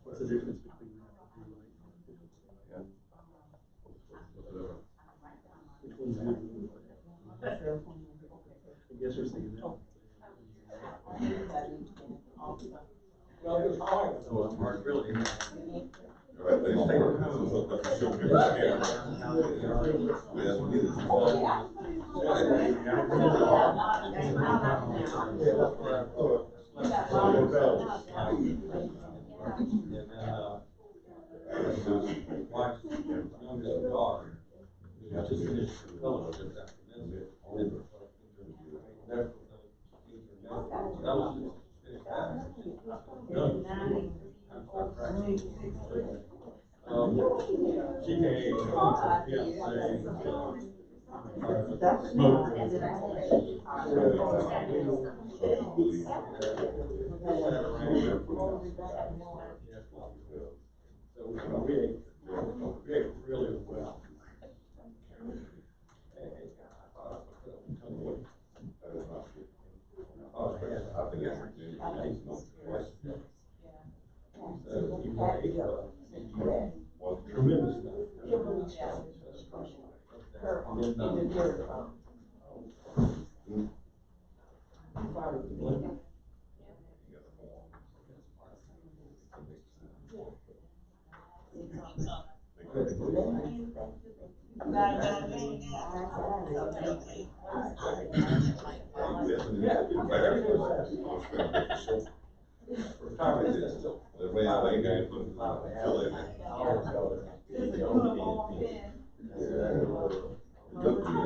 What's the difference between that and which one's good? I guess you're saying that. Well, Mark, really. Wife's youngest daughter just finished her fellowship afternoon. That was just finished that. She came, so we ate really well. Tremendous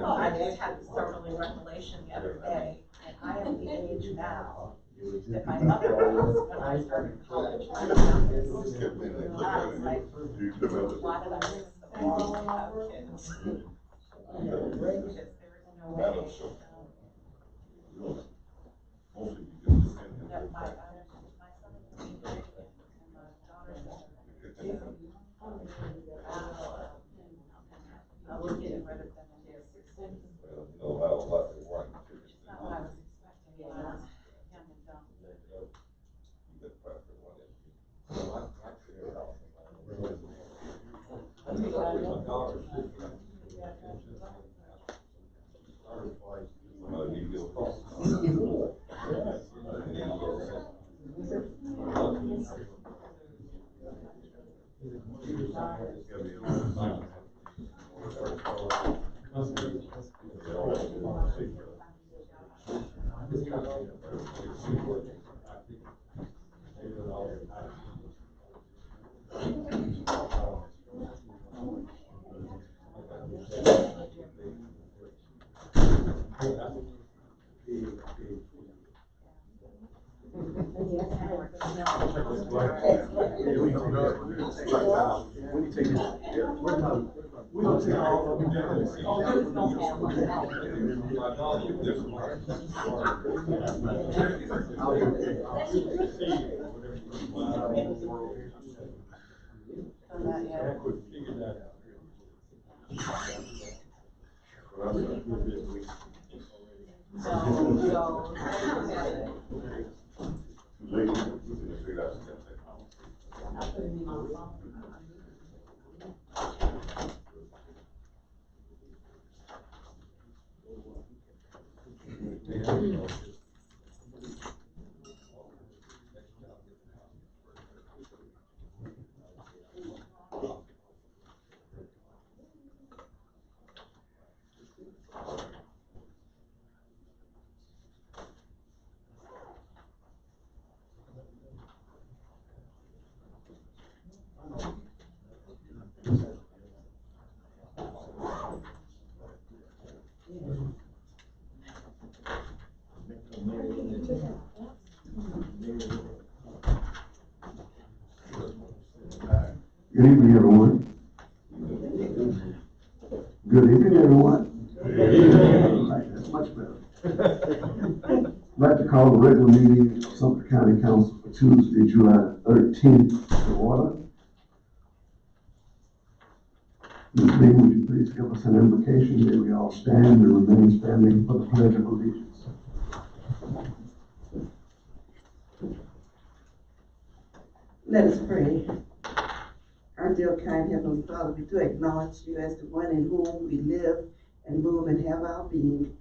I just had this totally revelation the other day, and I am the age now that my mother was when I started college. I was like, why did I miss the wrong kids? Because there is no way. That my son is being married, and my daughter's I was getting rid of them in their 60s. Not what I was expecting. I was young and dumb. Good evening, everyone. Good evening, everyone. Good evening. All right, that's much better. I'd like to call the regular meeting of Sumter County Council for Tuesday, July 13th to order. Ms. Lee, would you please give us an invocation? May we all stand and remain standing for the Pledge of Allegiance. Let us pray. Our dear kind Heavenly Father, we do acknowledge you as the one in whom we live and move and have our being.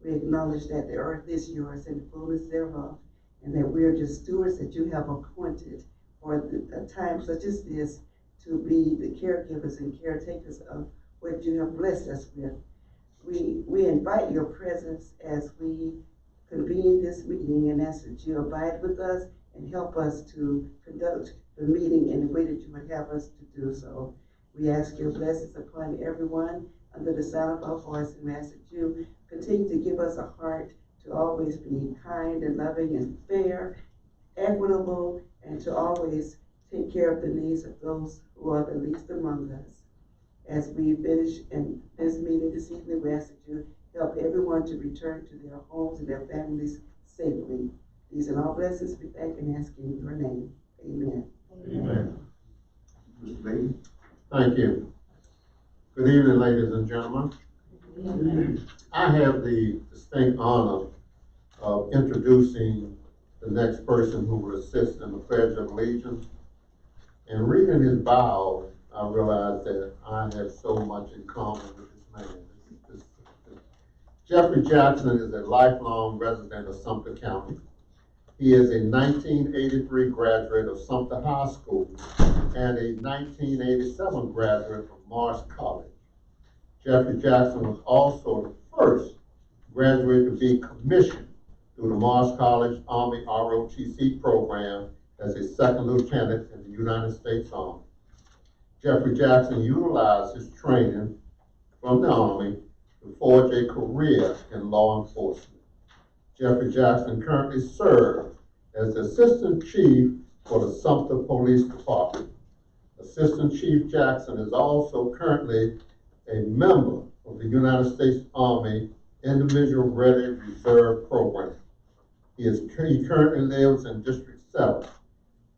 We acknowledge that the earth is yours and the fullness thereof, and that we are just stewards that you have appointed for a time such as this to be the caregivers and caretakers of what you have blessed us with. We invite your presence as we convene this meeting and ask that you abide with us and help us to conduct the meeting in the way that you would have us to do so. We ask your blessings upon everyone under the sound of our voice, and we ask that you continue to give us a heart to always be kind and loving and fair, equitable, and to always take care of the needs of those who are the least among us. As we finish in this meeting this evening, we ask that you help everyone to return to their homes and their families safely. These are all blessings we thank and ask in your name. Amen. Amen. Mr. Lee? Thank you. Good evening, ladies and gentlemen. I have the distinct honor of introducing the next person who will assist in the Pledge of Allegiance. And reading his bio, I realized that I have so much in common with this man. Jeffrey Jackson is a lifelong resident of Sumter County. He is a 1983 graduate of Sumter High School and a 1987 graduate of Morris College. Jeffrey Jackson was also the first graduate to be commissioned through the Morris College Army ROTC program as a second lieutenant in the United States Army. Jeffrey Jackson utilized his training from the Army to forge a career in law enforcement. Jeffrey Jackson currently serves as the Assistant Chief for the Sumter Police Department. Assistant Chief Jackson is also currently a member of the United States Army Individual Ready Reserve Program. He currently lives in District 7.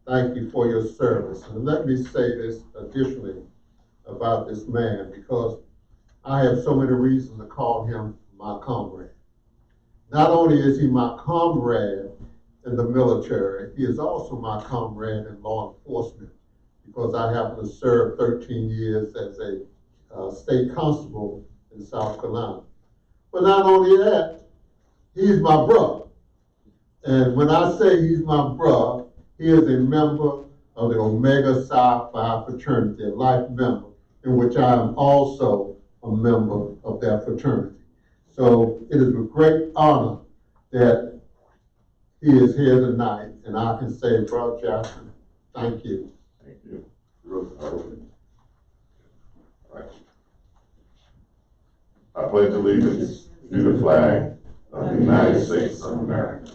Thank you for your service. And let me say this additionally about this man, because I have so many reasons to call him my comrade. Not only is he my comrade in the military, he is also my comrade in law enforcement, because I happen to serve 13 years as a state constable in South Carolina. But not only that, he's my brother. And when I say he's my brother, he is a member of the Omega Psi Phi fraternity, a life member, in which I am also a member of that fraternity. So it is with great honor that he is here tonight, and I can say, Brother Jackson, thank you. Thank you. All right. I pledge allegiance to the flag of the United States of America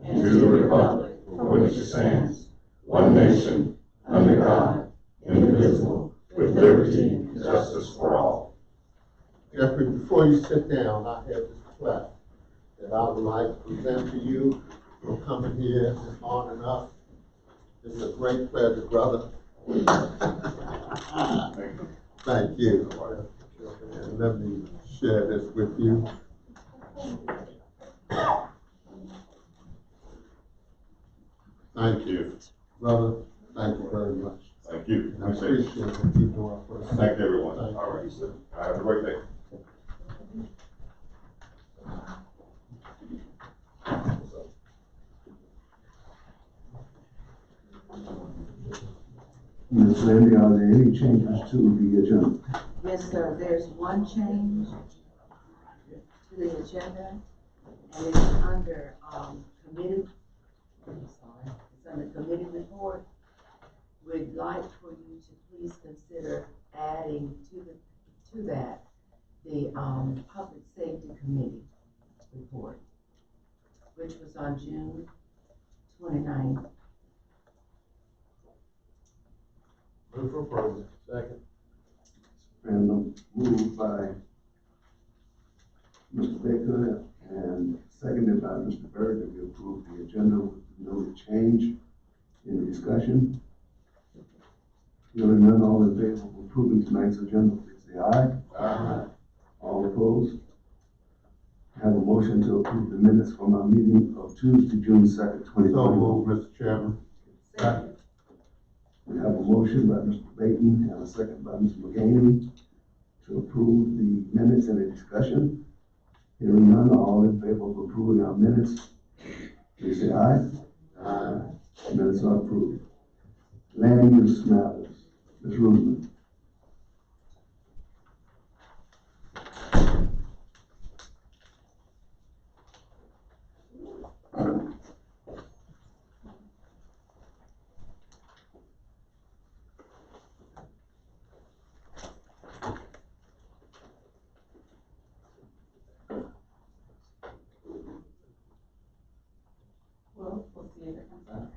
and to the republic for which it stands, one nation, under God, indivisible, with liberty and justice for all. Jeffrey, before you sit down, I have this plaque that I would like to present to you for coming here and honoring us. It's a great pleasure, brother. Thank you. And let me share this with you. Thank you, brother. Thank you very much. Thank you. And I appreciate what you're doing for us. Thank you, everyone. Thank you. All right. Have a great day. Ms. Lindy, are there any changes to the agenda? Yes, sir, there's one change to the agenda, and it's under, committee, it's under committee report. We'd like for you to please consider adding to that, the, Public Safety Committee report, which was on June 29th. Move for approval. Second. And moved by Mr. Baker and seconded by Mr. Byrd that we approve the agenda with no change. Any discussion? Hearing none, all in favor of approving tonight's agenda, please say aye. Aye. All opposed? Have a motion to approve the minutes from our meeting of Tuesday, June 2nd, 2021. So moved, Mr. Chairman. Second. We have a motion by Mr. Baton and a second by Mr. McGaney to approve the minutes. Any discussion? Hearing none, all in favor of approving our minutes, please say aye. Aye. Minutes are approved. Land use matters, Ms. Rudman. We'll see if it comes up.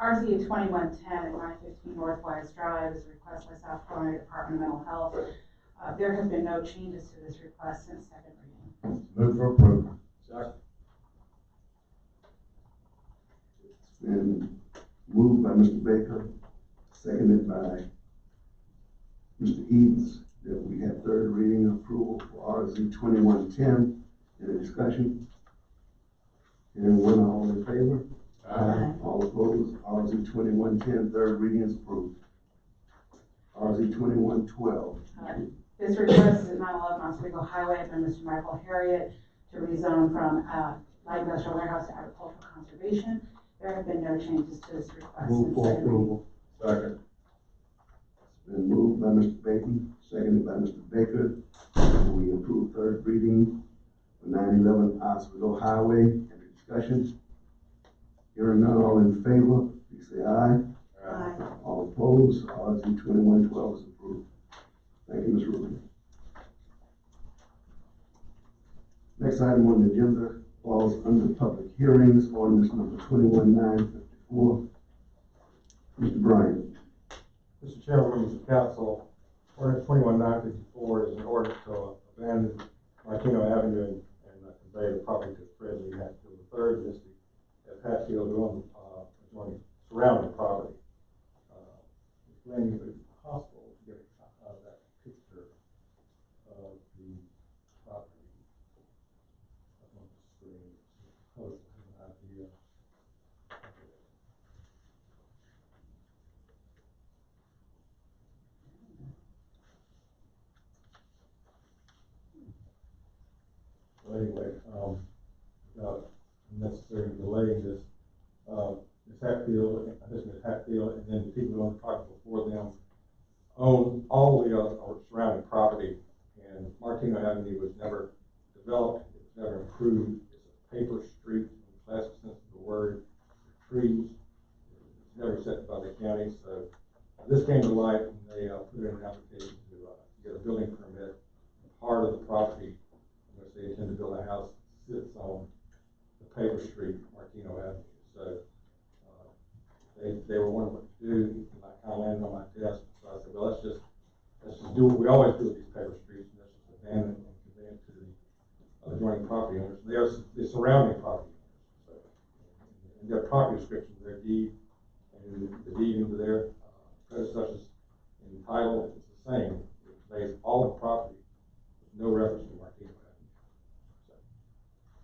RZ 2110 at 915 Northwise Drive is a request by South Carolina Department of Mental Health. There have been no changes to this request since second reading. Move for approval. Second. It's been moved by Mr. Baker, seconded by Mr. Eads, that we have third reading approval for RZ 2110. Any discussion? Hearing one, all in favor? Aye. All opposed? RZ 2110, third reading is approved. RZ 2112. This request is at 911 Oswego Highway by Mr. Michael Harriet to rezone from light industrial warehouse to agricultural conservation. There have been no changes to this request Move since for second reading. approval. Second. It's been moved by Mr. Baton, seconded by Mr. Baker. We approve third reading for 911 Oswego Highway. Any discussion? Hearing none, all in favor, please say aye. Aye. All opposed, RZ 2112 is approved. Thank you, Ms. Rubin. Next item on the agenda falls under public hearings, ordinance number 21954. Mr. Bryant. Mr. Chairman, members of council, ordinance 21954 is an ordinance to abandon Martino Avenue and convey the property to Fred Lee Hatfield III, listed as Hatfield on adjoining surrounding property. Glenn, if it's possible to get that picture of the property up on the screen, close to an idea. So anyway, without necessarily delaying this, Ms. Hatfield, Ms. Hatfield, and then the people on the property before them own all the surrounding property, and Martino Avenue was never developed, it was never improved. It's a paper street in the classic sense of the word. Trees, it's never set by the county, so this came to light when they put in an application to get a building permit. Part of the property in which they intend to build a house sits on the paper street, Martino Avenue. So they were wondering what to do, and I kind of landed on my desk. So I said, well, let's just do what we always do with these paper streets, and let's just abandon and convey it to the adjoining property owners. They are the surrounding property owners. So, and their property description, their deed, and the deed into their predecessors in title is the same. It conveys all the property with no reference to Martino Avenue. So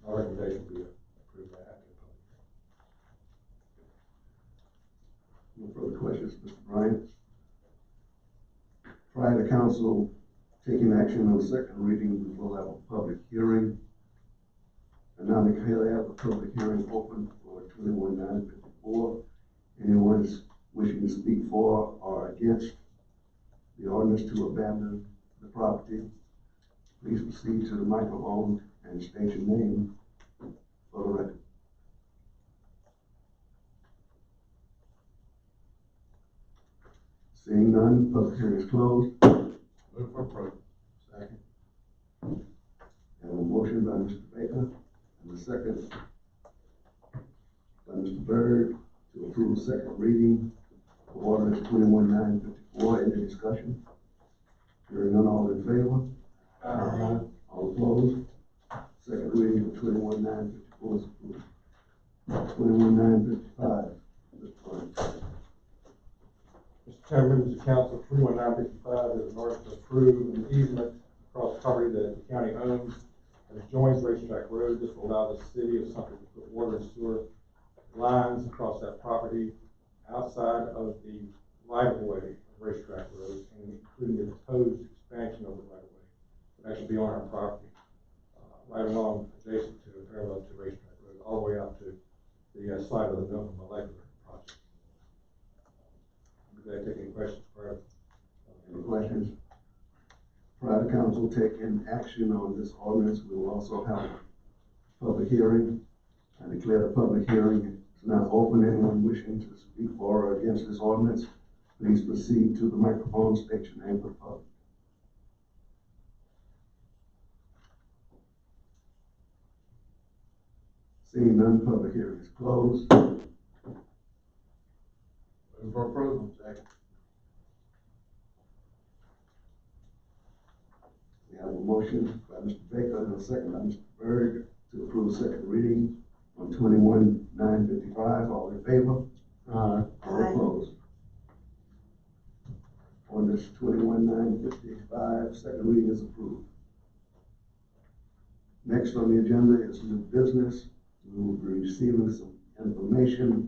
my recommendation would be to approve that after the public hearing. No further questions, Mr. Bryant. Prior to council taking action on second reading, we will have a public hearing. And now they have a public hearing open for 21954. Anyone is wishing to speak for or against the ordinance to abandon the property, please proceed to the microphone and state your name for the record. Seeing none, public hearing is closed. Move for approval. Second. I have a motion by Mr. Baker and a second by by Mr. Byrd to approve second reading of ordinance 21-954. Any discussion? Hearing none, all in favor? Aye. All opposed? Second reading of 21-954 is approved. 21-955. Mr. Chairman, members of council, 21-955 is an order to approve an easement across property that the county owns and adjoins Racetrack Road. This will allow the city of Sumter to put water and sewer lines across that property outside of the right-of-way of Racetrack Road, and including the proposed expansion of the right-of-way. It actually be on our property, right along adjacent to, parallel to Racetrack Road, all the way out to the site of the Milton Molecular Project. Would they take any questions prior? Any questions? Prior to council taking action on this ordinance, we will also have a public hearing. I declare the public hearing is now open. Anyone wishing to speak for or against this ordinance, please proceed to the microphone, state your name for the public. Seeing none, public hearing is closed. Move for approval. Second. We have a motion by Mr. Baker and a second by Mr. Byrd to approve second reading on 21-955. All in favor? All opposed? Ordinance 21-955, second reading is approved. Next on the agenda is new business. We will be receiving some information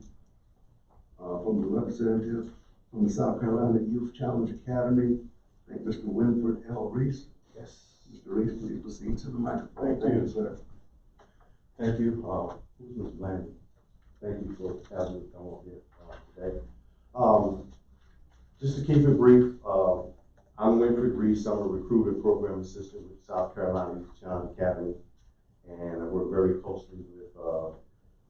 from the representative from the South Carolina Youth Challenge Academy. Thank Mr. Winford L. Reese. Yes. Mr. Reese, please proceed to the microphone. Thank you. Sir. Thank you. Who's Mr. Landry? Thank you for having me come on here today. Just to keep it brief, I'm Winfred Reese. I'm a recruiter program assistant with South Carolina Youth Challenge Academy, and I work very closely with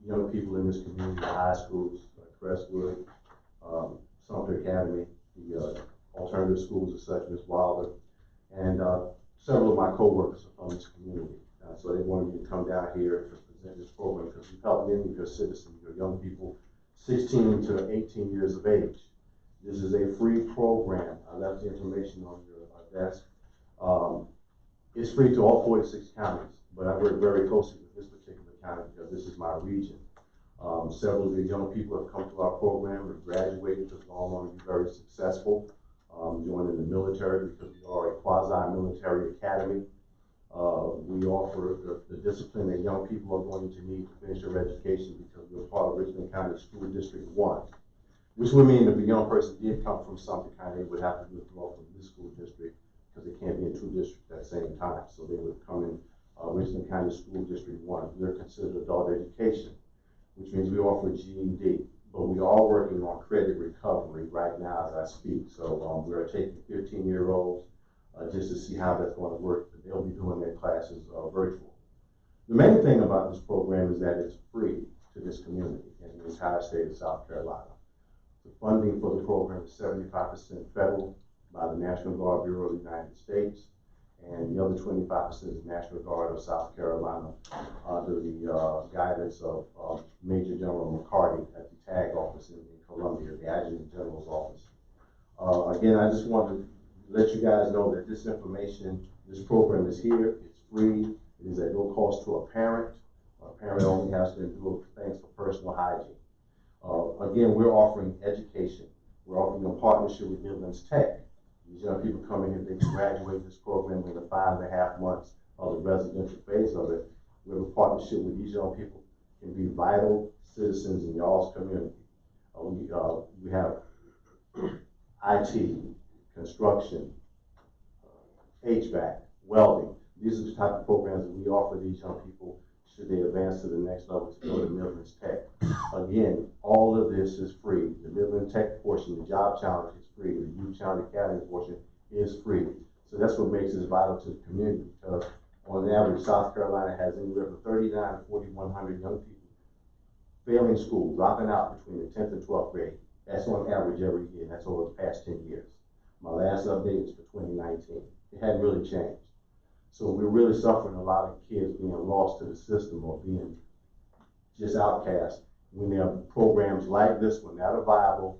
young people in this community, high schools like Crestwood, Sumter Academy, the alternative schools as such, Miss Wilder, and several of my co-workers are from this community. So they wanted me to come down here to present this program because we help many of your citizens, your young people, 16 to 18 years of age. This is a free program. I left the information on your desk. It's free to all 46 counties, but I work very closely with this particular county because this is my region. Several of the young people have come to our program and graduated because we all want to be very successful. Joining the military because we are a quasi-military academy. We offer the discipline that young people are going to need to finish their education because we're part of Richmond County School District 1, which would mean if a young person did come from Sumter County, they would have to withdraw from this school district because they can't be in two districts at the same time. So they would come in Richmond County School District 1. We're considered adult education, which means we offer GED. But we are working on credit recovery right now as I speak. So we are taking 15-year-olds just to see how that's going to work. But they'll be doing their classes virtual. The main thing about this program is that it's free to this community in the entire state of South Carolina. The funding for the program is 75% federal by the National Guard Bureau of the United States, and the other 25% is National Guard of South Carolina under the guidance of Major General McCarty at the TAG office in Columbia, the Adjutant General's office. Again, I just want to let you guys know that this information, this program is here, it's free, it is at no cost to a parent. A parent only has to do things for personal hygiene. Again, we're offering education. We're offering a partnership with Midlands Tech. These young people come in here, they can graduate this program in the 5.5 months of the residential phase of it. We have a partnership with these young people can be vital citizens in y'all's community. We have IT, construction, HVAC, welding. These are the type of programs that we offer these young people should they advance to the next level to go to Midlands Tech. Again, all of this is free. The Midlands Tech portion, the Job Challenge is free. The Youth Challenge Academy portion is free. So that's what makes this vital to the community because on average, South Carolina has anywhere from 39 to 4,100 young people failing school, dropping out between the 10th and 12th grade. That's on average every year. That's over the past 10 years. My last update was for 2019. It hadn't really changed. So we're really suffering a lot of kids being lost to the system or being just outcast when there are programs like this one that are viable,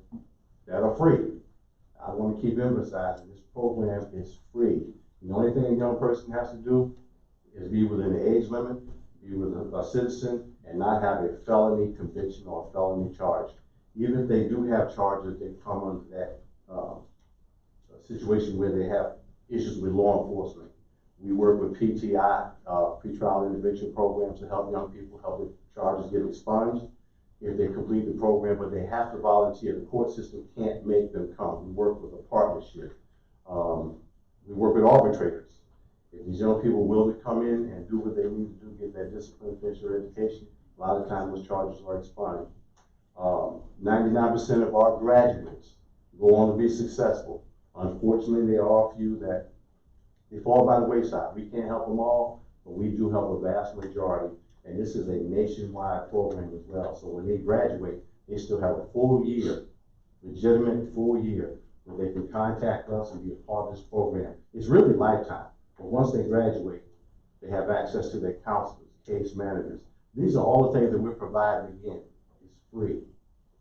that are free. I want to keep emphasizing this program is free. The only thing a young person has to do is be within the age limit, be with a citizen, and not have a felony conviction or a felony charge. Even if they do have charges, they come under that situation where they have issues with law enforcement. We work with PTI, pretrial intervention programs, to help young people, help the charges get expunged if they complete the program, but they have to volunteer. The court system can't make them come. We work with a partnership. We work with arbitrators. If these young people will to come in and do what they need to do, get their discipline, finish their education, a lot of times those charges are expunged. 99% of our graduates go on to be successful. Unfortunately, there are a few that they fall by the wayside. We can't help them all, but we do help a vast majority. And this is a nationwide program as well. So when they graduate, they still have a full year, legitimate full year, where they can contact us and be a part of this program. It's really lifetime. But once they graduate, they have access to their counselors, case managers. These are all the things that we're providing again. It's free.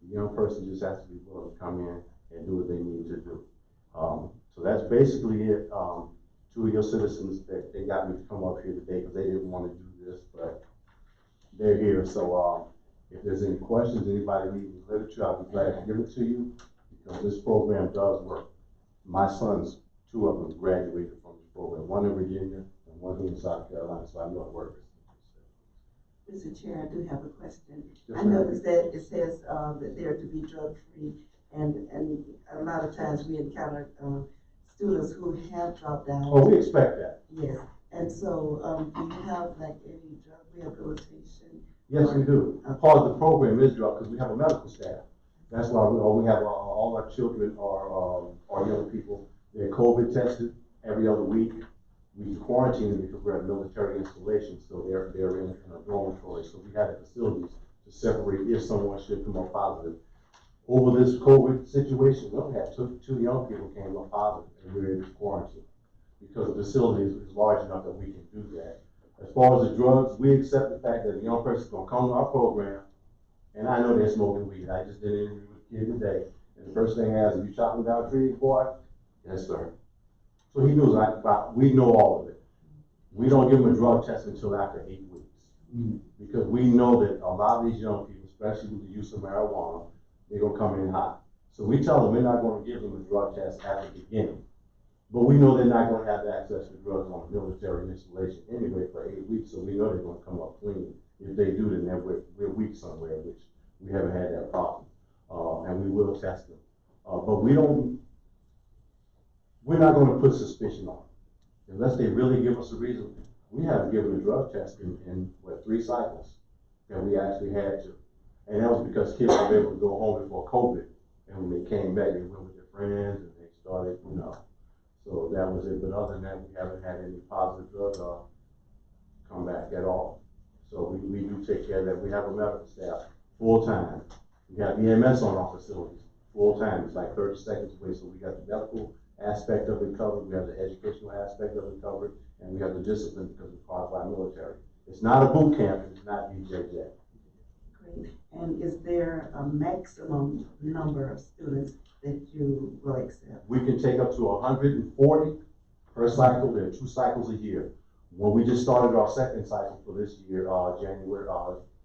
The young person just has to be willing to come in and do what they need to do. So that's basically it. Two of your citizens, they got me to come up here today because they didn't want to do this, but they're here. So if there's any questions, anybody needs literature, I'll be glad to give it to you because this program does work. My sons, two of them graduated from this program, one in Virginia and one here in South Carolina, so I know it works. Mr. Chair, I do have a question. Yes, I noticed that it says that they're to be drug-free, and a lot of times we encounter students who have dropped out. Oh, we expect that. Yes, and so do you have like any drug rehabilitation? Yes, we do. Part of the program is drug, because we have a medical staff. That's why we have all our children our young people. They're COVID tested every other week. We quarantine them because we're at a military installation, so they're in a dormitory. So we have the facilities to separate if someone should come up positive. Over this COVID situation, we only had two young people came up positive, and we were able to quarantine because the facility is large enough that we can do that. As far as the drugs, we accept the fact that a young person is going to come to our program, and I know they're smoking weed. I just did an interview with a kid today, and the first thing I asked, "Are you chopping down trees, boy?" "Yes, sir." So he knows we know all of it. We don't give them a drug test until after 8 weeks because we know that a lot of these young people, especially with the use of marijuana, they're going to come in hot. So we tell them we're not going to give them a drug test at the beginning. But we know they're not going to have access to drugs on a military installation anyway for 8 weeks, so we know they're going to come up clean. If they do, then we're weak somewhere, which we haven't had that problem. And we will test them. But we're not going to put suspicion on them. Unless they really give us a reason. We haven't given a drug test in 3 cycles that we actually had to. And that was because kids were able to go home before COVID. And when they came back, they went with their friends and they started, So that was it. But other than that, we haven't had any positive drug come back at all. So we do take care of that. We have a medical staff full time. We have EMS on our facilities full time. It's like 30 seconds away. So we got the medical aspect of it covered. We have the educational aspect of it covered. And we have the discipline because we're qualified military. It's not a boot camp. It's not DJJ. Great. And is there a maximum number of students that you will accept? We can take up to 140 per cycle. There are 2 cycles a year. When we just started our second cycle for this year, January,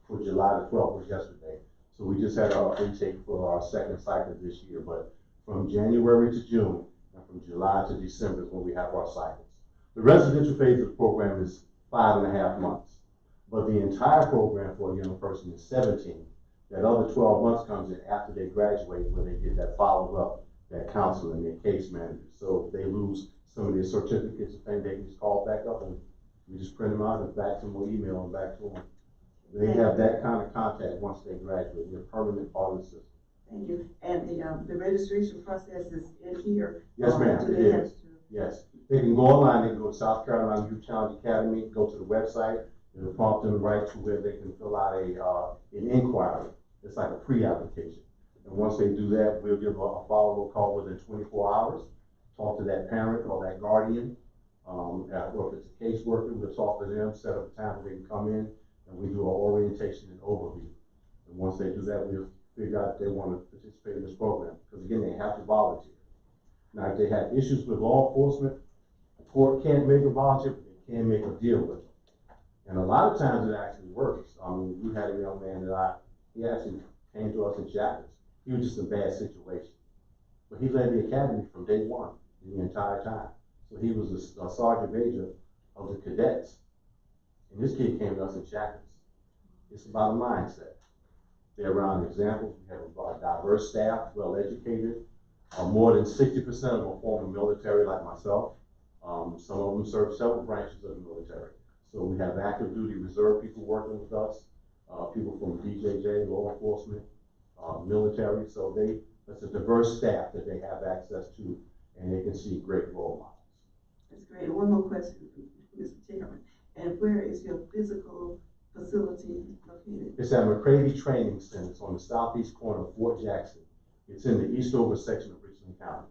for July the 12th was yesterday. So we just had our intake for our second cycle this year. But from January to June and from July to December is when we have our cycles. The residential phase of the program is 5.5 months. But the entire program for a young person is 17. That other 12 months comes in after they graduate, where they get that follow-up, that counseling, their case manager. So if they lose some of their certificates and things, they can just call back up and we just print them out and back to them or email them back to them. They have that kind of contact once they graduate. They're a permanent part of the system. Thank you. And the registration process is in here? Yes, ma'am, it is. Yes. They can go online, they can go to South Carolina Youth Challenge Academy, go to the website, it'll prompt them right to where they can fill out an inquiry. It's like a pre-application. And once they do that, we'll give a follow-up call within 24 hours, talk to that parent or that guardian, or if it's a caseworker, we'll talk to them, set up a time where they can come in, and we do an orientation and overview. And once they do that, we'll figure out if they want to participate in this program, because again, they have to volunteer. Now, if they have issues with law enforcement, the court can't make a volunteer, but they can make a deal with them. And a lot of times it actually works. I mean, we had a young man he actually came to us in Jackets. He was just in a bad situation. But he led the academy from day one, the entire time. So he was a sergeant major of the cadets. And this kid came to us in Jackets. It's about a mindset. They're around examples. We have a diverse staff, well educated. More than 60% of them are former military, like myself. Some of them serve several branches of the military. So we have active duty reserve people working with us, people from DJJ, law enforcement, military. So that's a diverse staff that they have access to, and they can see great role models. That's great. And one more question, Mr. Chairman. And where is your physical facility located? It's at McCready Training Center. It's on the southeast corner of Fort Jackson. It's in the Eastover section of Richland County.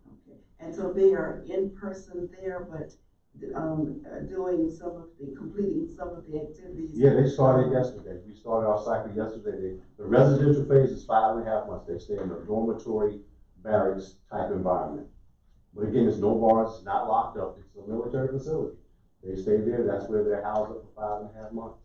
Okay. And so they are in person there, but completing some of the activities. Yeah, they started yesterday. We started our cycle yesterday. The residential phase is 5.5 months. They stay in a dormitory, barracks type environment. But again, it's no bars, it's not locked up. It's a military facility. They stay there. That's where they're housed up for 5.5 months.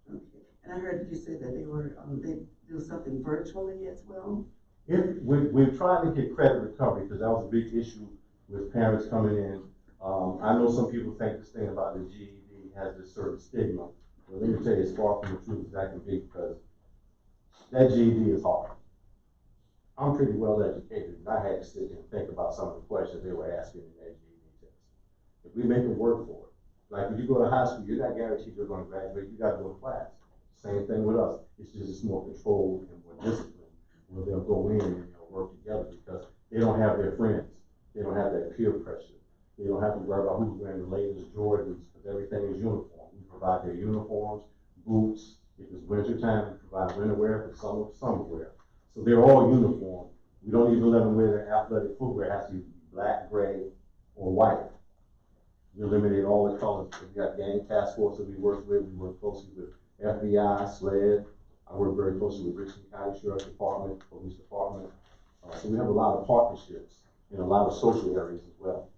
Okay. And I heard you say that they do something virtually as well. We're trying to get credit recovery, because that was a big issue with parents coming in. I know some people think this thing about the GED has this certain stigma. But let me tell you, it's far from the truth as that can be, because that GED is hard. I'm pretty well educated, and I had to sit and think about some of the questions they were asking in that GED test. If we make them work for it, like when you go to high school, you're not guaranteed you're going to graduate. You got to go to class. Same thing with us. It's more controlled and more disciplined, where they'll go in and they'll work together, because they don't have their friends. They don't have that peer pressure. They don't have to worry about who's wearing the latest Jordans, because everything is uniform. We provide their uniforms, boots. If it's winter time, we provide winter wear. If it's summer wear. So they're all uniform. We don't even let them wear their athletic footwear. It has to be black, gray, or white. We eliminate all the colors. We got gang task force that we work with. We work closely with FBI, SLED. I work very closely with Richland County Sheriff's Department, Police Department. So we have a lot of partnerships in a lot of social areas as well.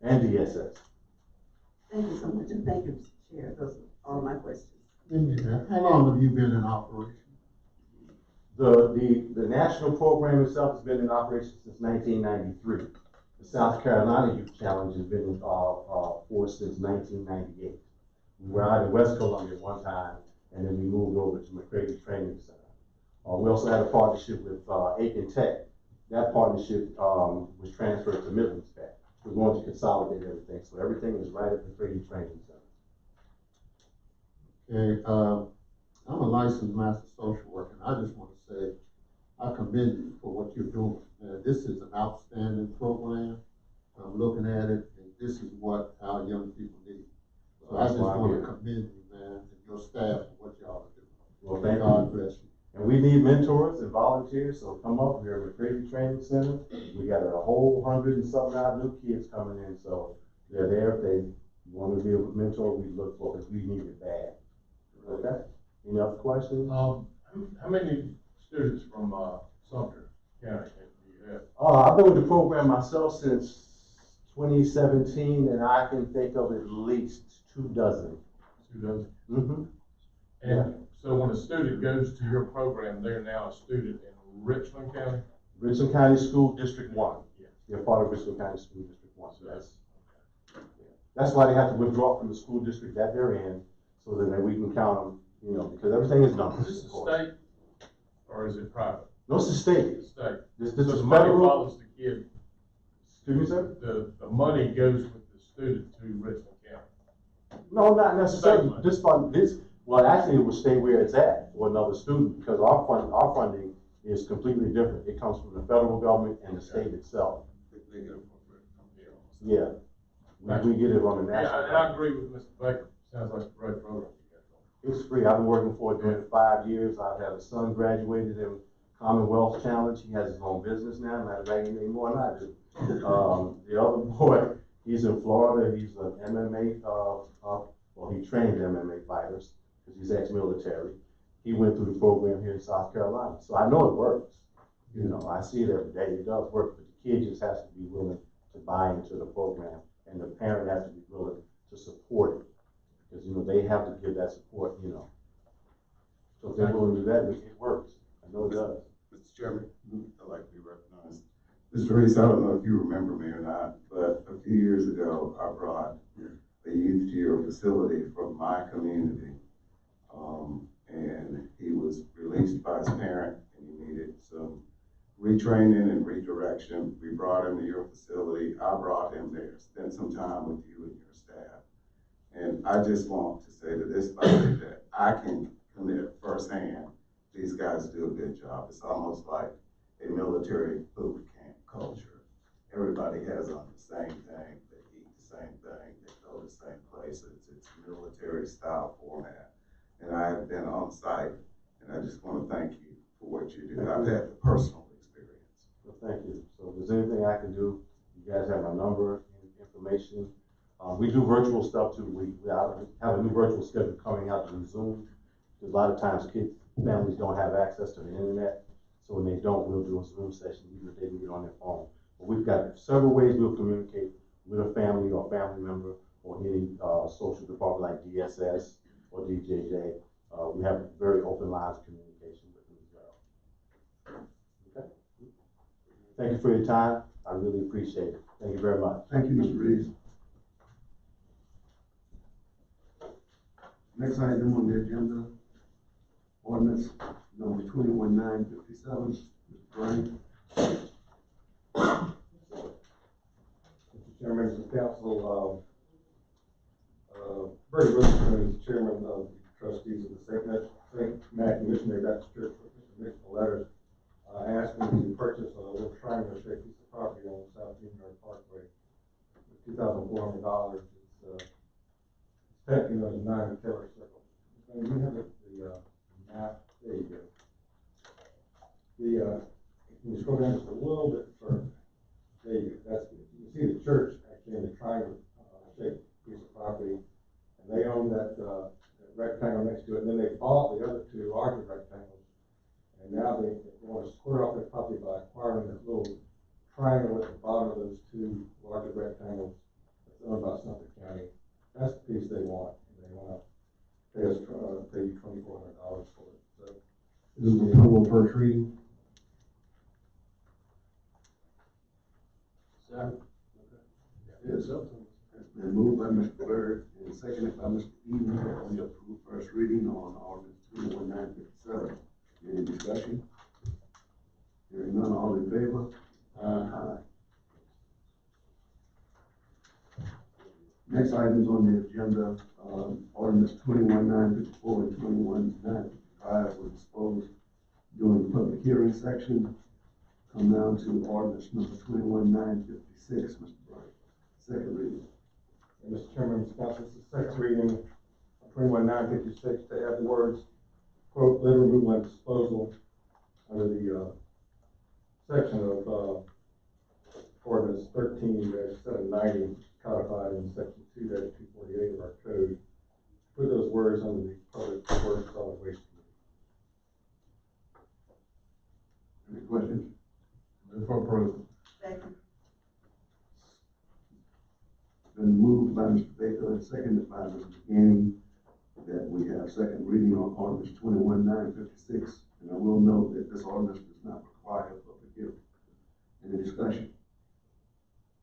And DSS. Thank you so much, and thank you, Mr. Chair. Those are all my questions. How long have you been in operation? The national program itself has been in operation since 1993. The South Carolina Youth Challenge has been in force since 1998. We were out in West Columbia one time, and then we moved over to McCready Training Center. We also had a partnership with Aiken Tech. That partnership was transferred to Midlands Tech. We're going to consolidate everything, so everything is right at McCready Training Center. Okay, I'm a licensed master social worker, and I just want to say I commend you for what you're doing. This is an outstanding program. I'm looking at it, and this is what our young people need. So I just want to commend you, man, and your staff for what y'all are doing. Well, thank you. God bless you. And we need mentors and volunteers, so come up here at McCready Training Center. We got a whole 100 and something odd new kids coming in, so they're there. If they want to be a mentor, we look for, because we need it bad. Okay? Any other questions? How many students from Sumter County do you have? I've been with the program myself since 2017, and I can think of at least 24. 2 dozen? Mm-hmm. And so when a student goes to your program, they're now a student in Richland County? Richland County School District 1. Yeah. They're part of Richland County School District 1. So So that's why they have to withdraw from the school district that they're in, so that we can count them, because everything is numbers. is this a state or is it private? No, it's the state. It's state. This So is the money federal. follows the kid. Excuse me, sir? The money goes with the student to Richland County. No, not necessarily. State Well, actually, it will stay where it's at for another student, because our funding is completely different. It comes from the federal government and the state itself. They go for Yeah. We get it on the Yeah, national. and I agree with Mr. Baker. Sounds like a great program you got going. It's free. I've been working for it during 5 years. I've had a son graduated in Commonwealth Challenge. He has his own business now. Matter of fact, he made more than I do. The other boy, he's in Florida. He's an MMA, well, he trained MMA fighters because he's ex-military. he went through the program here in South Carolina. So I know it works. You know, I see it every day. It does work, but the kid just has to be willing to buy into the program, and the parent has to be willing to support it. Because, you know, they have to give that support, you know. So if they're willing to do that, it works. I know it does. Mr. Chairman, I'd like to be recognized. Mr. Reese, I don't know if you remember me or not, but a few years ago, I brought a youth to your facility from my community. And he was released by his parent, and he needed some retraining and redirection. We brought him to your facility. I brought him there, spent some time with you and your staff. And I just want to say to this body that I can commit firsthand, these guys do a good job. It's almost like a military boot camp culture. Everybody has on the same thing, they eat the same thing, they go to the same places. It's military style format. And I have been on site, and I just want to thank you for what you do. I've had the personal experience. Well, thank you. So if there's anything I can do, you guys have my number and information. We do virtual stuff too. We have a new virtual schedule coming out through Zoom. Because a lot of times families don't have access to the internet. So when they don't, we'll do a Zoom session, even if they can get on their phone. But we've got several ways we'll communicate with a family or family member or any social department like DSS or DJJ. We have very open lines of communication with them as well. Okay. Thank you for your time. I really appreciate it. Thank you very much. Thank you, Mr. Reeves. Next item on the agenda, ordinance number 21-957. Mr. Brian. Mr. Chairman, Mr. Council, Bertie Wilson is the chairman of the trustees of the St. Matthew Missionary Baptist Church, written a letter asking to purchase a little triangular-shaped piece of property on South Greenberg Parkway for $2,400. It's technically known as 9 Taylor Circle. And we have the map. There you go. Can you scroll down just a little bit further? There you go. That's good. You can see the church actually in the triangle-shaped piece of property. And they own that rectangle next to it, and then they bought the other two larger rectangles. And now they want to square off their property by acquiring this little triangle at the bottom of those two larger rectangles that's owned by Suffolk County. That's the piece they want, and they want to pay us pay you $2,400 for it. So This is approval first reading. Second. Yes. It's been moved by Mr. Byrd and seconded by Mr. Eden that we approve first reading on ordinance 21-957. Any discussion? Hearing none, all in favor? Aye. Next items on the agenda, ordinance 21-954 and 21-955 were disposed during the public hearing section. Come down to ordinance number 21-956, Mr. Bright. Second reading. Mr. Chairman, Mr. Council, this is the second reading of 21-956 to add the words, quote, litter removal and disposal under the section of ordinance 13-790 codified in section 2-248 of our code. Put those words under the Public Works Solid Waste Committee. Any questions? Move for approval. Second. Been moved by Mr. Baker and seconded by Mr. Ganning that we have second reading on ordinance 21-956. And I will note that this ordinance does not require public hearing. Any discussion?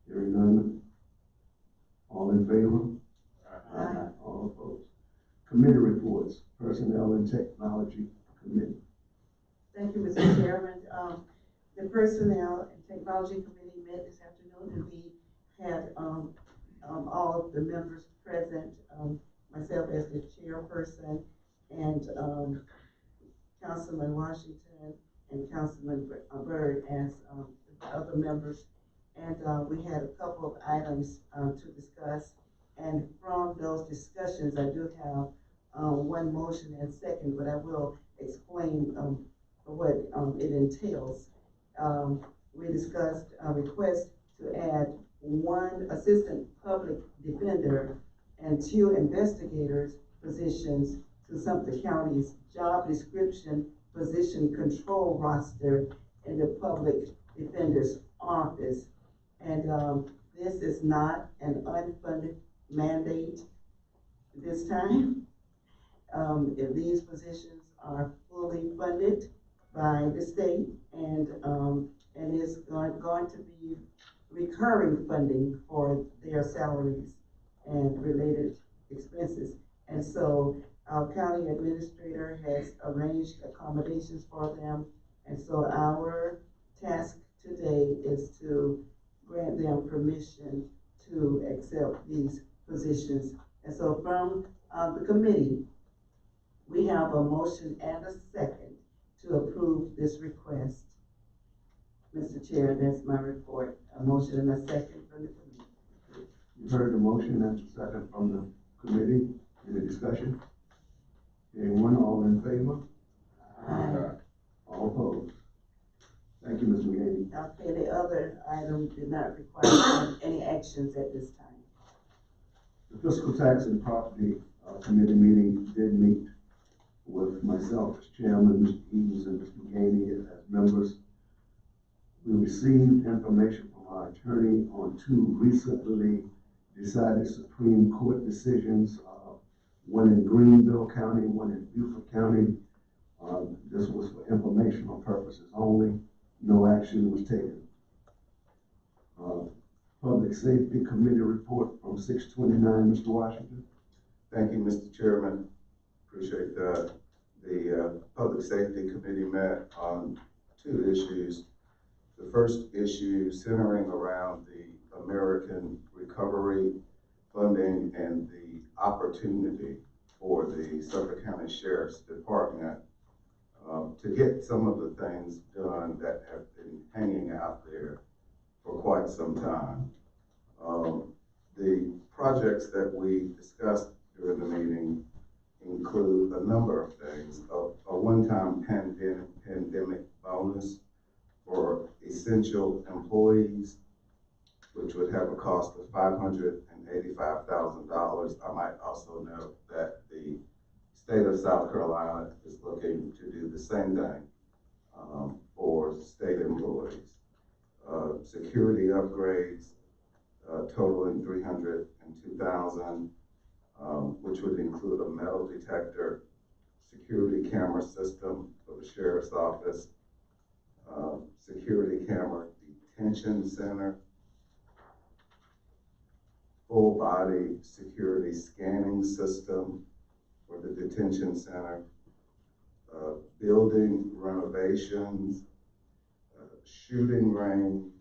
Hearing none. All in favor? Aye. All opposed. Committee reports, Personnel and Technology Committee. Thank you, Mr. Chairman. The Personnel and Technology Committee met this afternoon, and we had all of the members present, myself as the chairperson, and Councilman Washington and Councilman Byrd as the other members. And we had a couple of items to discuss. And from those discussions, I do have one motion and second, but I will explain what it entails. We discussed a request to add 1 assistant public defender and 2 investigators positions to Sumter County's job description position control roster in the public defender's office. And this is not an unfunded mandate this time. If these positions are fully funded by the state and is going to be recurring funding for their salaries and related expenses. And so our county administrator has arranged accommodations for them. And so our task today is to grant them permission to accept these positions. And so from the committee, we have a motion and a second to approve this request. Mr. Chair, that's my report. A motion and a second from the committee. You've heard the motion and the second from the committee. Any discussion? Anyone, all in favor? Aye. All opposed? Thank you, Ms. McGaney. Okay, the other item did not require any actions at this time. The Fiscal Tax and Property Committee meeting did meet with myself as chairman, Mr. Edens and Mr. McGaney as members. We received information from our attorney on two recently decided Supreme Court decisions, one in Greenville County, one in Beaufort County. This was for informational purposes only. No action was taken. Public Safety Committee report from 6/29, Mr. Washington. Thank you, Mr. Chairman. Appreciate that. The Public Safety Committee met on two issues. The first issue centering around the American Recovery Funding and the opportunity for the Suffolk County Sheriff's Department to get some of the things done that have been hanging out there for quite some time. The projects that we discussed during the meeting include a number of things. A one-time pandemic bonus for essential employees, which would have a cost of $585,000. I might also note that the state of South Carolina is looking to do the same thing for state employees. Security upgrades totaling $302,000, which would include a metal detector, security camera system for the sheriff's office, security camera detention center, full body security scanning system for the detention center, building renovations, shooting range,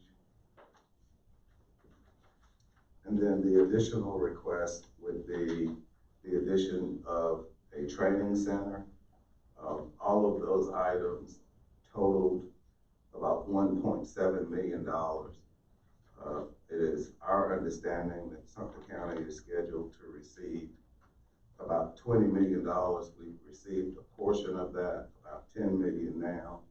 and then the additional request would be the addition of a training center. All of those items totaled about $1.7 million. It is our understanding that Sumter County is scheduled to receive about $20 million. We've received a portion of that, about $10 million now.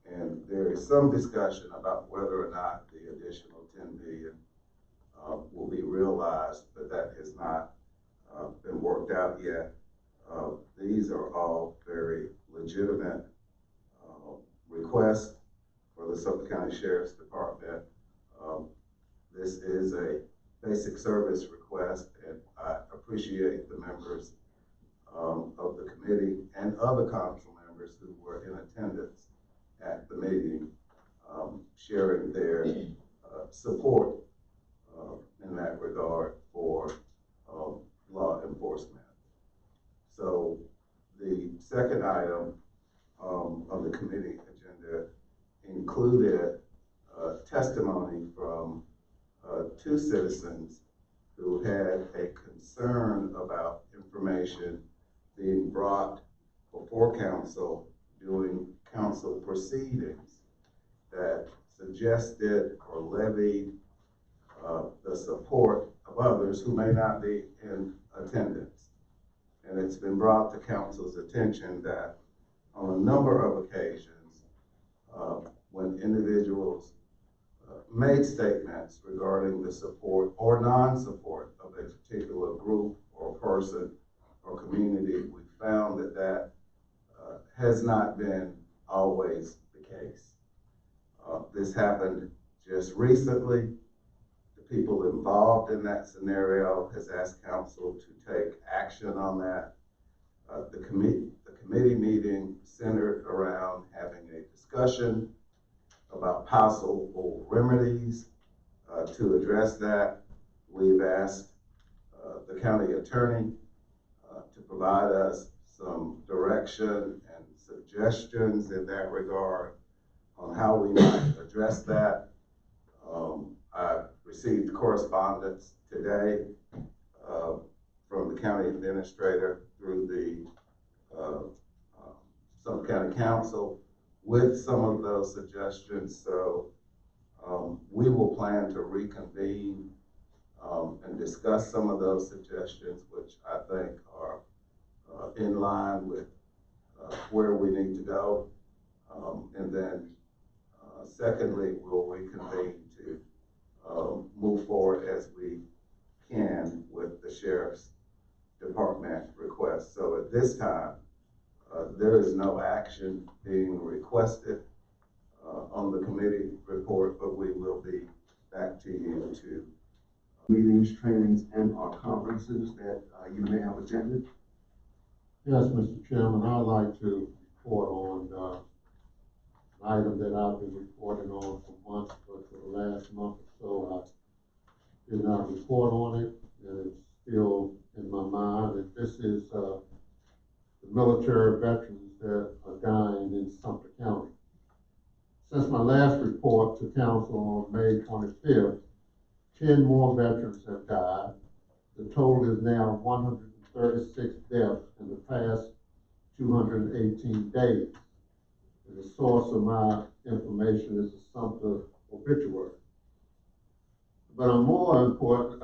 And there is some discussion about whether or not the additional $10 million will be realized, but that has not been worked out yet. These are all very legitimate requests for the Suffolk County Sheriff's Department. This is a basic service request, and I appreciate the members of the committee and other council members who were in attendance at the meeting, sharing their support in that regard for law enforcement. So the second item of the committee agenda included testimony from two citizens who had a concern about information being brought before council during council proceedings that suggested or levied the support of others who may not be in attendance. And it's been brought to council's attention that on a number of occasions, when individuals made statements regarding the support or non-support of a particular group or person or community, we found that has not been always the case. This happened just recently. The people involved in that scenario has asked council to take action on that. The committee meeting centered around having a discussion about possible remedies to address that. We've asked the county attorney to provide us some direction and suggestions in that regard on how we might address that. I received correspondence today from the county administrator through the Sumter County Council with some of those suggestions. So we will plan to reconvene and discuss some of those suggestions, which I think are in line with where we need to go. And then secondly, we'll reconvene to move forward as we can with the Sheriff's Department request. So at this time, there is no action being requested on the committee report, but we will be back to you to meetings, trainings, and or conferences that you may have attended. Yes, Mr. Chairman, I'd like to report on an item that I've been reporting on for months, but for the last month or so, I did not report on it, and it's still in my mind. And this is the military veterans that are dying in Sumter County. Since my last report to council on May 25th, 10 more veterans have died. The total is now 136 deaths in the past 218 days. And the source of my information is the Sumter obituary. But a more important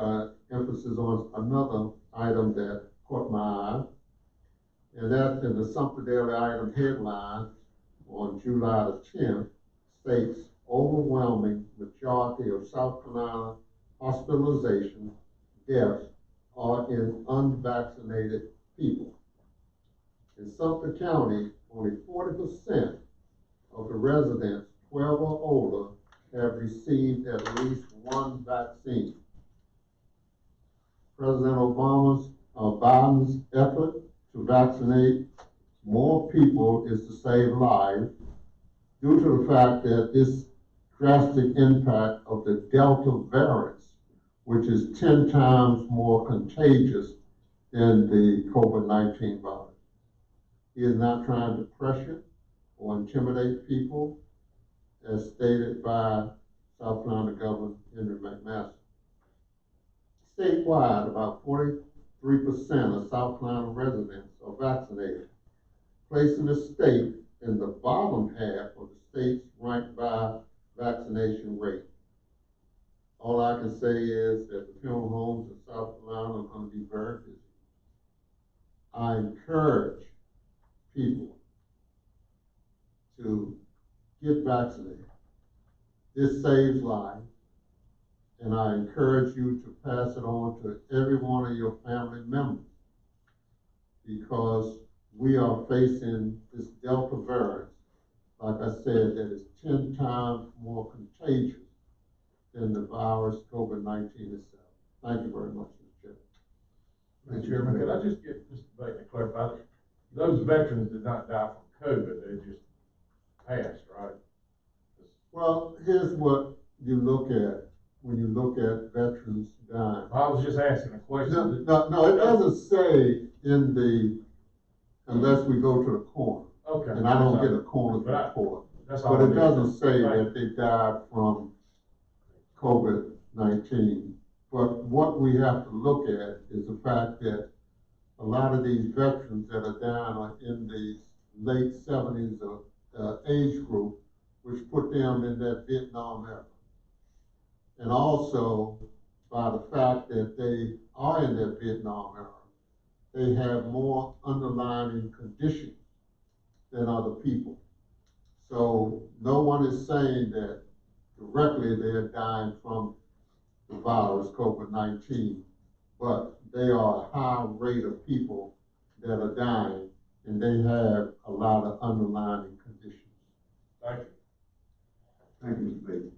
emphasis on another item that caught my eye, and that in the Sumter Daily Item headline on July the 10th states overwhelming majority of South Carolina hospitalization deaths are in unvaccinated people. In Sumter County, only 40% of the residents 12 or older have received at least one vaccine. President Biden's effort to vaccinate more people is to save lives due to the fact that this drastic impact of the Delta variant, which is 10 times more contagious than the COVID-19 virus. He is not trying to pressure or intimidate people, as stated by South Carolina Governor Henry McMaster. Statewide, about 43% of South Carolina residents are vaccinated, placing the state in the bottom half of the states ranked by vaccination rate. All I can say is that the funeral homes in South Carolina are going to be very busy. I encourage people to get vaccinated. This saves lives, and I encourage you to pass it on to every one of your family members, because we are facing this Delta variant, like I said, that is 10 times more contagious than the virus COVID-19 itself. Thank you very much, Mr. Chairman. Mr. Chairman, could I just get Mr. Baker to clarify that those veterans did not die from COVID, they just passed, right? Well, here's what you look at when you look at veterans dying. I was just asking a question. No, it doesn't say in the, unless we go to the corner. Okay. And I don't get a corner report. That's all. But it doesn't say that they died from COVID-19. But what we have to look at is the fact that a lot of these veterans that are down are in the late 70s age group, which put them in that Vietnam era. And also by the fact that they are in that Vietnam era, they have more underlying conditions than other people. So no one is saying that directly they're dying from the virus, COVID-19, but they are a high rate of people that are dying and they have a lot of underlying conditions. Thank you. Thank you, Mr. Bailey.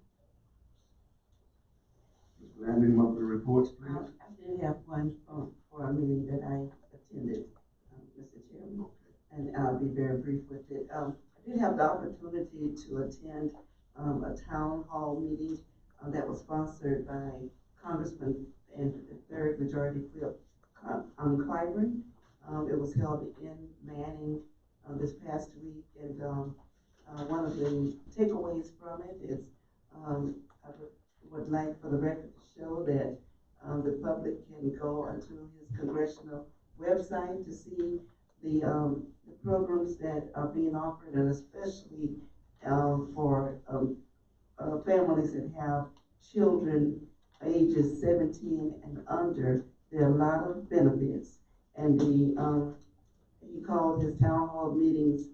Mr. Landry, monthly reports, please. I did have one for a meeting that I attended, Mr. Chairman, and I'll be very brief with it. I did have the opportunity to attend a town hall meeting that was sponsored by Congressman and the third majority whip, Clyburn. It was held in Manning this past week, and one of the takeaways from it is I would like for the record to show that the public can go onto his congressional website to see the programs that are being offered, and especially for families that have children ages 17 and under. There are a lot of benefits, and he called his town hall meetings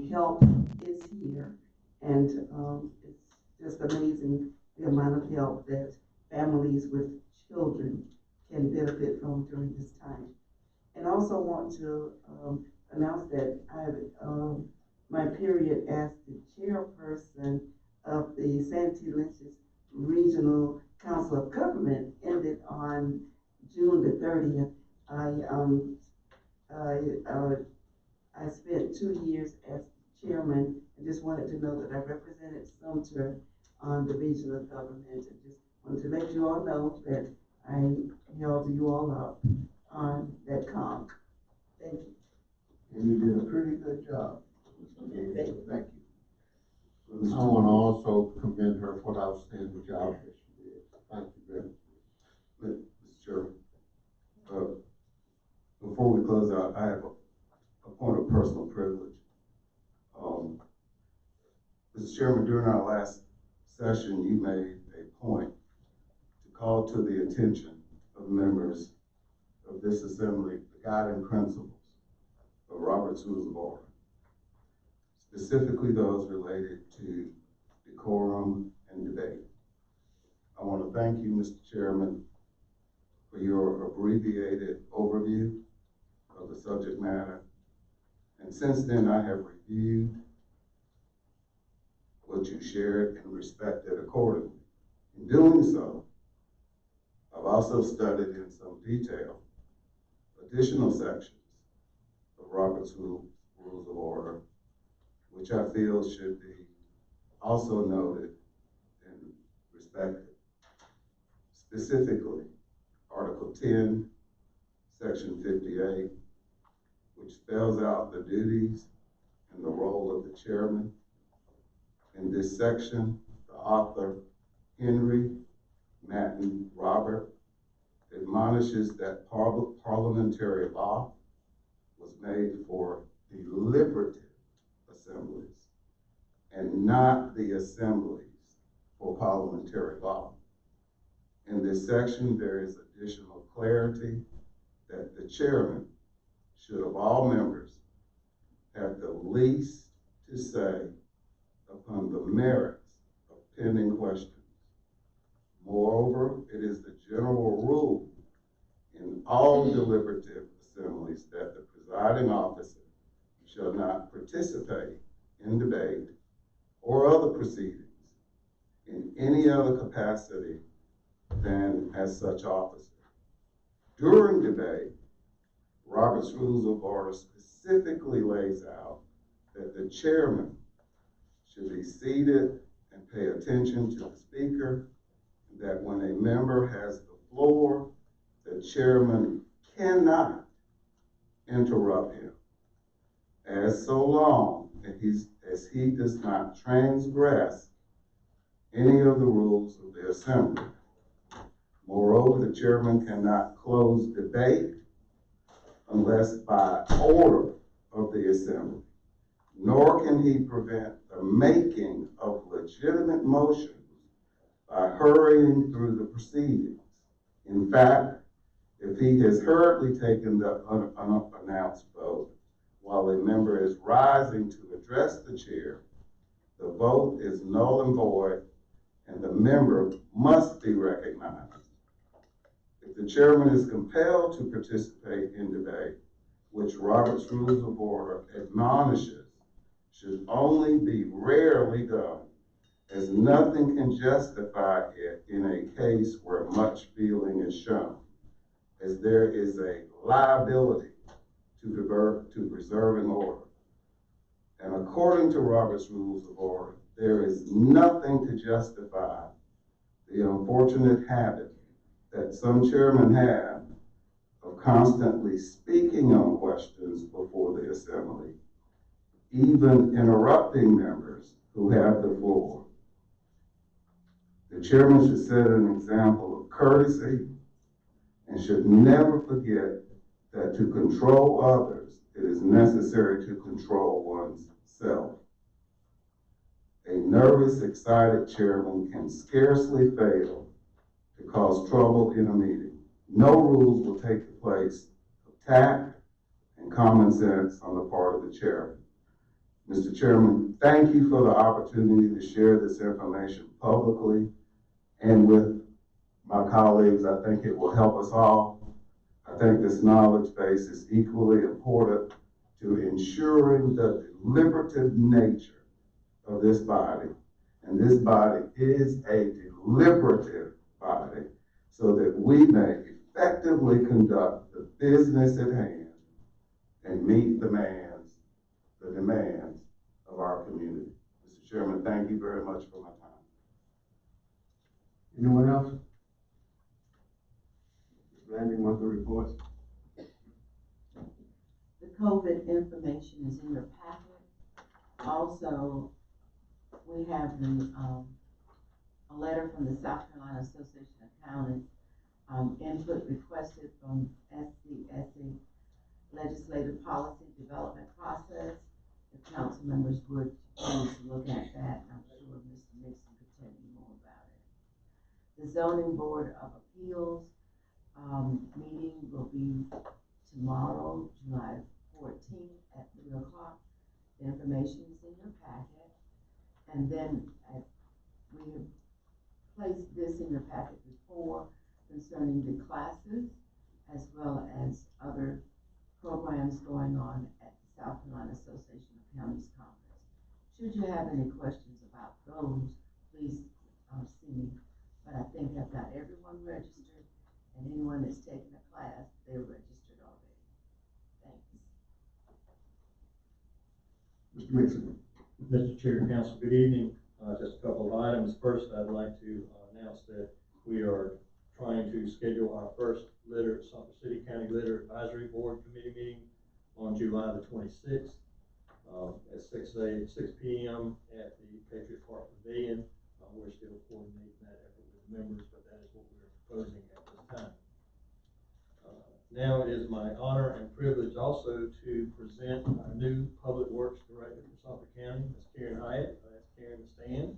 "Help is Here," and it's just amazing the amount of help that families with children can benefit from during this time. And also want to announce that my period as the chairperson of the Santee Lynch's Regional Council of Government ended on June the 30th. I spent 2 years as chairman, and just wanted to know that I represented Sumter on the regional government, and just wanted to let you all know that I held you all up on that conch. Thank you. And you did a pretty good job. Thank you. I want to also commend her for the outstanding job that she did. Thank you very much. Mr. Chairman, before we close out, I have a point of personal privilege. Mr. Chairman, during our last session, you made a point to call to the attention of members of this assembly the guiding principles of Robert's Rules of Order, specifically those related to decorum and debate. I want to thank you, Mr. Chairman, for your abbreviated overview of the subject matter. And since then, I have reviewed what you shared and respected accordingly. In doing so, I've also studied in some detail additional sections of Robert's Rules of Order, which I feel should be also noted and respected. Specifically, Article 10, Section 58, which spells out the duties and the role of the chairman. In this section, the author, Henry Matten Robert, admonishes that parliamentary law was made for deliberative assemblies and not the assemblies for parliamentary law. In this section, there is additional clarity that the chairman should, of all members, have the least to say upon the merits of pending questions. Moreover, it is the general rule in all deliberative assemblies that the presiding officer shall not participate in debate or other proceedings in any other capacity than as such officer. During debate, Robert's Rules of Order specifically lays out that the chairman should be seated and pay attention to the speaker, that when a member has the floor, the chairman cannot interrupt him, as so long as he does not transgress any of the rules of the assembly. Moreover, the chairman cannot close debate unless by order of the assembly, nor can he prevent the making of legitimate motions by hurrying through the proceedings. In fact, if he has hurriedly taken the unannounced vote while a member is rising to address the chair, the vote is null and void, and the member must be recognized. If the chairman is compelled to participate in debate, which Robert's Rules of Order admonishes should only be rarely done, as nothing can justify it in a case where much feeling is shown, as there is a liability to preserving order. And according to Robert's Rules of Order, there is nothing to justify the unfortunate habit that some chairmen have of constantly speaking on questions before the assembly, even interrupting members who have the floor. The chairman should set an example of courtesy and should never forget that to control others, it is necessary to control one's self. A nervous, excited chairman can scarcely fail to cause trouble in a meeting. No rules will take the place of tact and common sense on the part of the chairman. Mr. Chairman, thank you for the opportunity to share this information publicly and with my colleagues. I think it will help us all. I think this knowledge base is equally important to ensuring the deliberative nature of this body. And this body is a deliberative body so that we may effectively conduct the business at hand and meet the demands of our community. Mr. Chairman, thank you very much for my time. Anyone else? Landing monthly reports. The COVID information is in your packet. Also, we have a letter from the South Carolina Association of Counties, input requested from SCSE legislative policy development process. If council members would please look at that, I'm sure Mr. Nixon could tell you more about it. The Zoning Board of Appeals meeting will be tomorrow, July 14th at 3 o'clock. The information is in your packet. And then we have placed this in your packet before concerning the classes as well as other programs going on at the South Carolina Association of Counties Conference. Should you have any questions about those, please see me. But I think I've got everyone registered, and anyone that's taken a class, they're registered already. Thanks. Mr. Mixon. Mr. Chair, Council, good evening. Just a couple of items. First, I'd like to announce that we are trying to schedule our first Sumter City County Litter Advisory Board Committee meeting on July the 26th at 6 p.m. at the Patriot Park Pavilion. We're still coordinating that effort with the members, but that is what we're proposing at this time. Now it is my honor and privilege also to present our new Public Works Director for Sumter County, Ms. Karen Hyatt. I ask Karen to stand.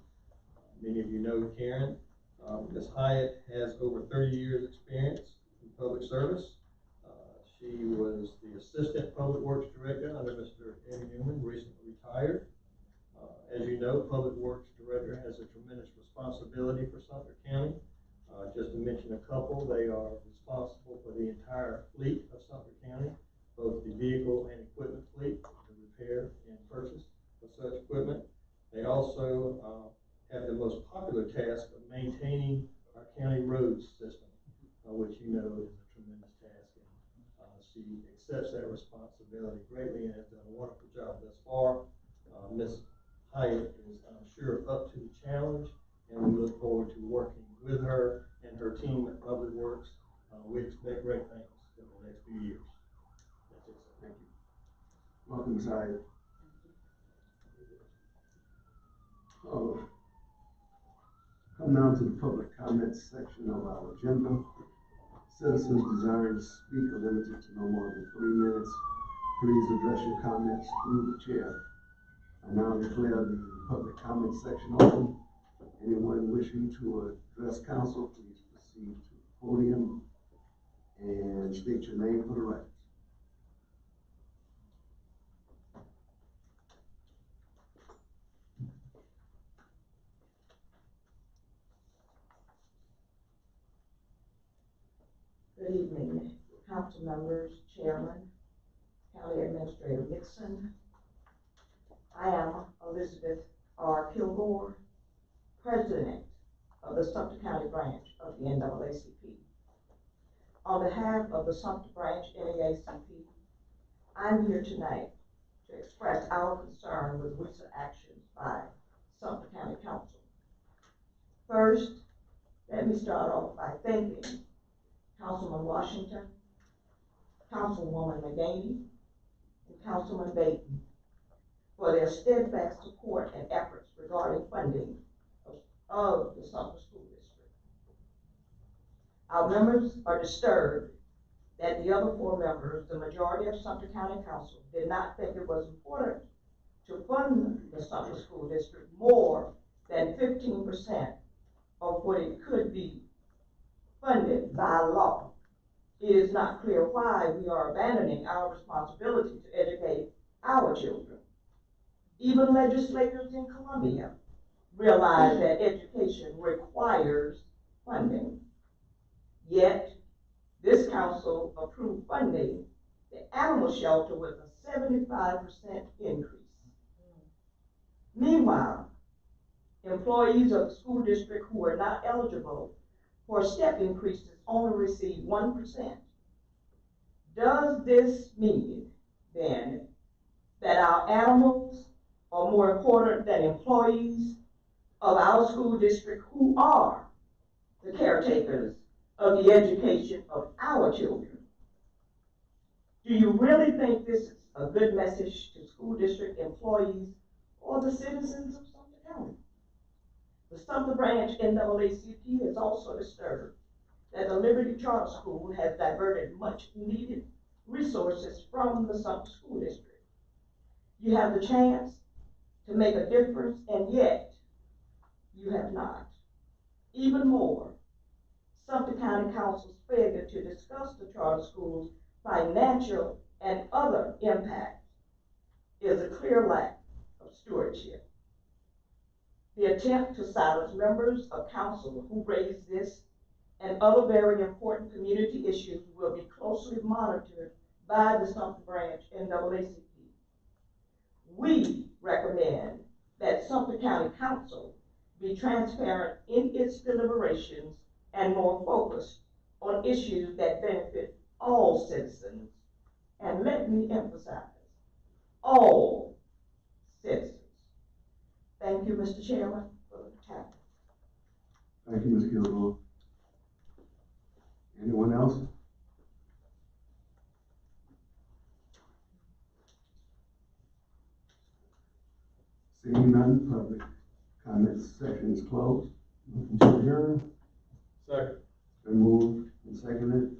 Many of you know Karen. Ms. Hyatt has over 30 years experience in public service. She was the Assistant Public Works Director under Mr. Eddie Newman, recently retired. As you know, Public Works Director has a tremendous responsibility for Sumter County. Just to mention a couple, they are responsible for the entire fleet of Sumter County, both the vehicle and equipment fleet, the repair and purchase of such equipment. They also have the most popular task of maintaining our county roads system, which you know is a tremendous task. And she accepts that responsibility greatly and has done a wonderful job thus far. Ms. Hyatt is, I'm sure, up to the challenge, and we look forward to working with her and her team at Public Works. We expect great things in the next few years. That's it, sir. Thank you. Welcome, Ms. Hyatt. Come now to the public comments section of our agenda. Citizens desiring to speak are limited to no more than 3 minutes. Please address your comments through the chair. I now declare the public comment section open. Anyone wishing to address council, please proceed to the podium and state your name for the record. Good evening, council members, chairman, County Administrator Nixon. I am Elizabeth R. Kilgore, President of the Sumter County branch of the NAACP. On behalf of the Sumter branch NAACP, I'm here tonight to express our concern with recent actions by Sumter County Council. First, let me start off by thanking Councilman Washington, Councilwoman McGaney, and Councilman Baton for their steadfast support and efforts regarding funding of the Sumter School District. Our members are disturbed that the other 4 members, the majority of Sumter County Council, did not think it was important to fund the Sumter School District more than 15% of what it could be funded by law. It is not clear why we are abandoning our responsibility to educate our children. Even legislators in Columbia realize that education requires funding. Yet, this council approved funding the animal shelter with a 75% increase. Meanwhile, employees of the school district who are not eligible for step increases only receive 1%. Does this mean, then, that our animals are more important than employees of our school district who are the caretakers of the education of our children? Do you really think this is a good message to school district employees or the citizens of Sumter County? The Sumter branch NAACP is also disturbed that the Liberty Charter School has diverted much needed resources from the Sumter School District. You have the chance to make a difference, and yet you have not. Even more, Sumter County Council's failure to discuss the charter school's financial and other impacts is a clear lack of stewardship. The attempt to silence members of council who raise this and other very important community issues will be closely monitored by the Sumter branch NAACP. We recommend that Sumter County Council be transparent in its deliberations and more focused on issues that benefit all citizens. And let me emphasize, all citizens. Thank you, Mr. Chairman, for the time. Thank you, Ms. Kilgore. Anyone else? Seeing none, public comment section is closed. Motion to adjourn. Second. Been moved and seconded.